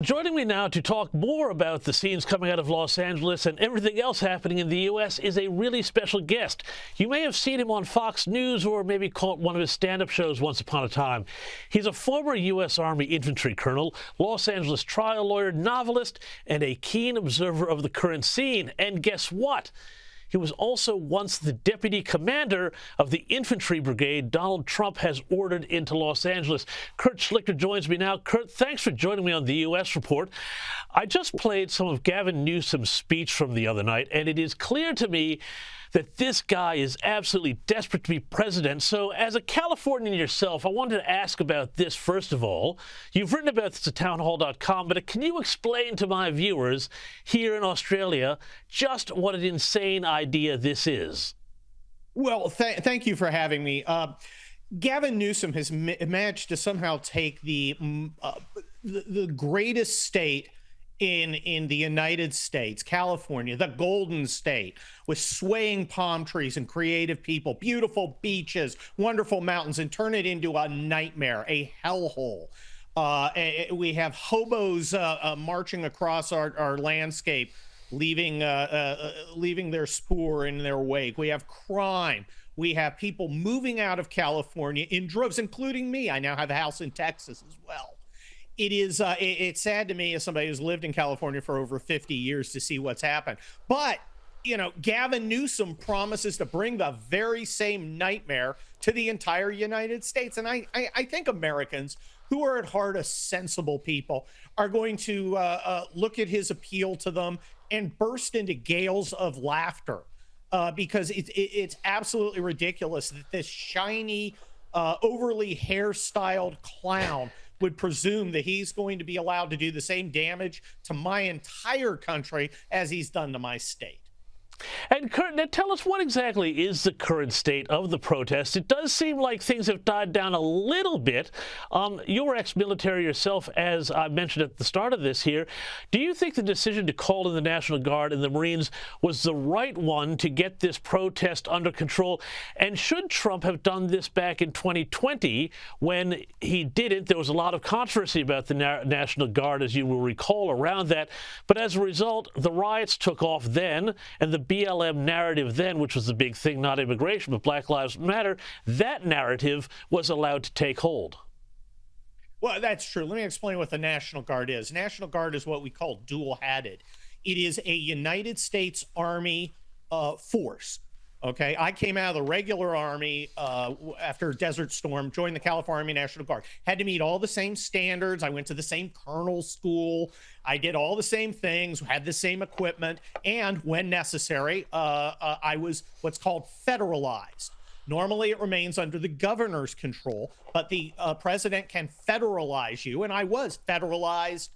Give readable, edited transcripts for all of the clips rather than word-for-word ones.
Joining me now to talk more about the scenes coming out of Los Angeles and everything else happening in the U.S. is a really special guest. You may have seen him on Fox News or maybe caught one of his stand-up shows once upon a time. He's a former U.S. Army infantry colonel, Los Angeles trial lawyer, novelist, and a keen observer of the current scene. And guess what? He was also once the deputy commander of the infantry brigade Donald Trump has ordered into Los Angeles. Kurt Schlichter joins me now. Kurt, thanks for joining me on the U.S. Report. I just played some of Gavin Newsom's speech from the other night, and it is clear to me that this guy is absolutely desperate to be president. So as a Californian yourself, I wanted to ask about this first of all. You've written about this at townhall.com, but can you explain to my viewers here in Australia just what an insane idea this is? Well, thank you for having me. Gavin Newsom has managed to somehow take the greatest state in the United States, California, the Golden State, with swaying palm trees and creative people, beautiful beaches, wonderful mountains, and turn it into a nightmare, a hellhole. We have hobos marching across our landscape, leaving their spoor in their wake. We have crime. We have people moving out of California in droves, including me. I now have a house in Texas as well. It's sad to me as somebody who's lived in California for over 50 years to see what's happened. But, Gavin Newsom promises to bring the very same nightmare to the entire United States. And I think Americans, who are at heart a sensible people, are going to look at his appeal to them and burst into gales of laughter because it's absolutely ridiculous that this shiny, overly hairstyled clown would presume that he's going to be allowed to do the same damage to my entire country as he's done to my state. And Kurt, now tell us, what exactly is the current state of the protests? It does seem like things have died down a little bit. You were ex-military yourself, as I mentioned at the start of this here. Do you think the decision to call in the National Guard and the Marines was the right one to get this protest under control? And should Trump have done this back in 2020 when he didn't? There was a lot of controversy about the National Guard, as you will recall, around that. But as a result, the riots took off then, and the BLM narrative then, which was the big thing, not immigration, but Black Lives Matter, that narrative was allowed to take hold. Well, that's true. Let me explain what the National Guard is. National Guard is what we call dual-hatted. It is a United States Army force. Okay, I came out of the regular Army after Desert Storm, joined the California Army National Guard. Had to meet all the same standards. I went to the same colonel school. I did all the same things, had the same equipment, and when necessary, I was what's called federalized. Normally, it remains under the governor's control, but the president can federalize you, and I was federalized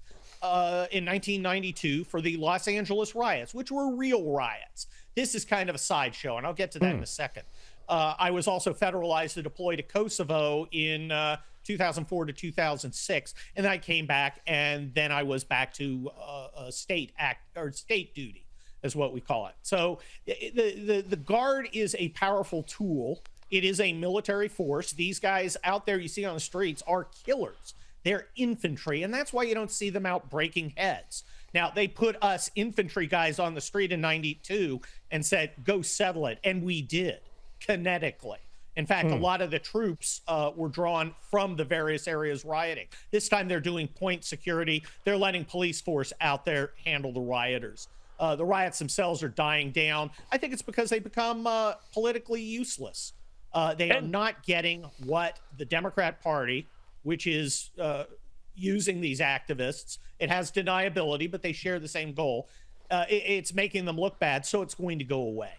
in 1992 for the Los Angeles riots, which were real riots. This is kind of a sideshow, and I'll get to that in a second. I was also federalized to deploy to Kosovo in 2004 to 2006, and then I came back, and then I was back to state duty, is what we call it. So the Guard is a powerful tool. It is a military force. These guys out there you see on the streets are killers. They're infantry, and that's why you don't see them out breaking heads. Now, they put us infantry guys on the street in 92 and said, go settle it. And we did, kinetically. In fact, a lot of the troops were drawn from the various areas rioting. This time they're doing point security. They're letting police force out there handle the rioters. The riots themselves are dying down. I think it's because they become politically useless. They are not getting what the Democrat Party, which is using these activists. It has deniability, but they share the same goal. It's making them look bad, so it's going to go away.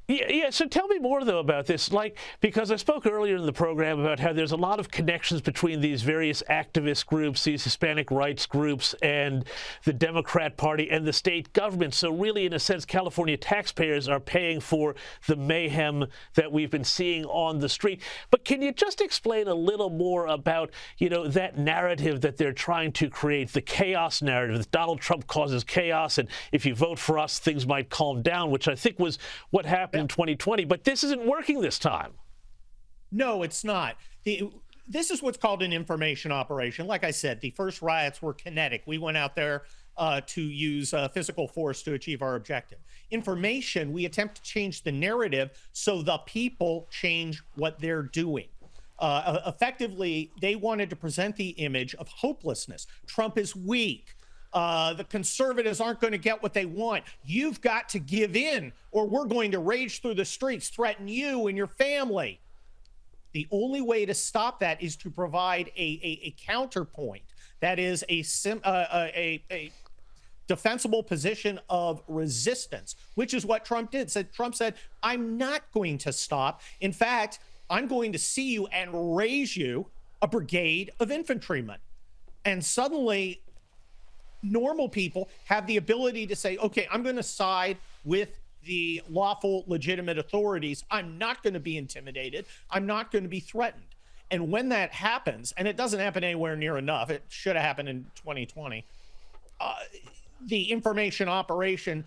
Yeah, so tell me more, though, about this, because I spoke earlier in the program about how there's a lot of connections between these various activist groups, these Hispanic rights groups, and the Democrat Party and the state government. So really, in a sense, California taxpayers are paying for the mayhem that we've been seeing on the street. But can you just explain a little more about, that narrative that they're trying to create, the chaos narrative, that Donald Trump causes chaos, and if you vote for us, things might calm down, which I think was what happened in 2020, but this isn't working this time. No, it's not. this is what's called an information operation. Like I said, the first riots were kinetic. We went out there to use physical force to achieve our objective. Information, we attempt to change the narrative so the people change what they're doing. Effectively, they wanted to present the image of hopelessness. Trump is weak. The conservatives aren't going to get what they want. You've got to give in, or we're going to rage through the streets, threaten you and your family. The only way to stop that is to provide a counterpoint. That is a defensible position of resistance, which is what Trump did. Trump said, I'm not going to stop. In fact, I'm going to see you and raise you a brigade of infantrymen. And suddenly, normal people have the ability to say, okay, I'm going to side with the lawful, legitimate authorities. I'm not going to be intimidated. I'm not going to be threatened. And when that happens, and it doesn't happen anywhere near enough, it should have happened in 2020, the information operation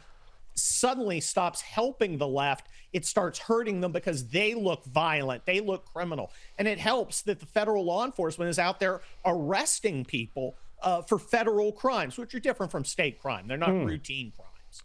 suddenly stops helping the left. It starts hurting them because they look violent, they look criminal. And it helps that the federal law enforcement is out there arresting people for federal crimes, which are different from state crime. They're not routine crimes.